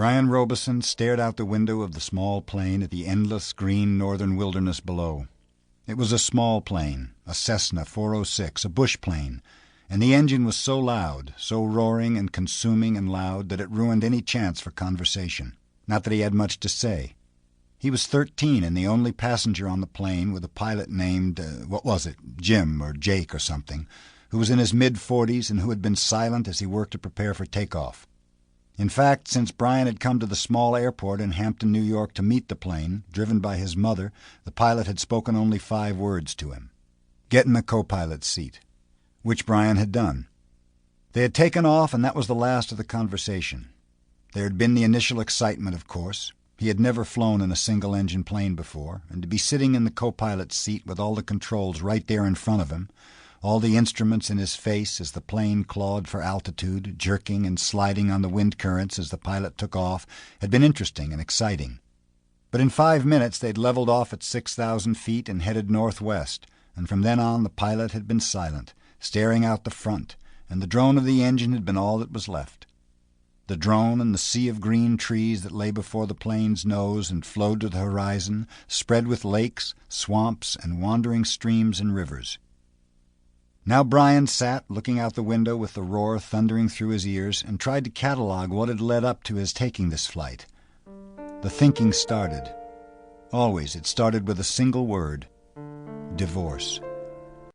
Brian Robeson stared out the window of the small plane at the endless green northern wilderness below. It was a small plane, a Cessna 406, a bush plane, and the engine was so loud, so roaring and consuming and loud, that it ruined any chance for conversation. Not that he had much to say. He was 13 and the only passenger on the plane, with a pilot named, Jim or Jake or something, who was in his mid-40s and who had been silent as he worked to prepare for takeoff. In fact, since Brian had come to the small airport in Hampton, New York, to meet the plane, driven by his mother, the pilot had spoken only 5 words to him. Get in the co-pilot's seat, which Brian had done. They had taken off, and that was the last of the conversation. There had been the initial excitement, of course. He had never flown in a single-engine plane before, and to be sitting in the co-pilot's seat with all the controls right there in front of him, all the instruments in his face as the plane clawed for altitude, jerking and sliding on the wind currents as the pilot took off, had been interesting and exciting. But in 5 minutes they'd leveled off at 6,000 feet and headed northwest, and from then on the pilot had been silent, staring out the front, and the drone of the engine had been all that was left. The drone and the sea of green trees that lay before the plane's nose and flowed to the horizon, spread with lakes, swamps, and wandering streams and rivers. Now Brian sat looking out the window with the roar thundering through his ears and tried to catalog what had led up to his taking this flight. The thinking started. Always it started with a single word: divorce.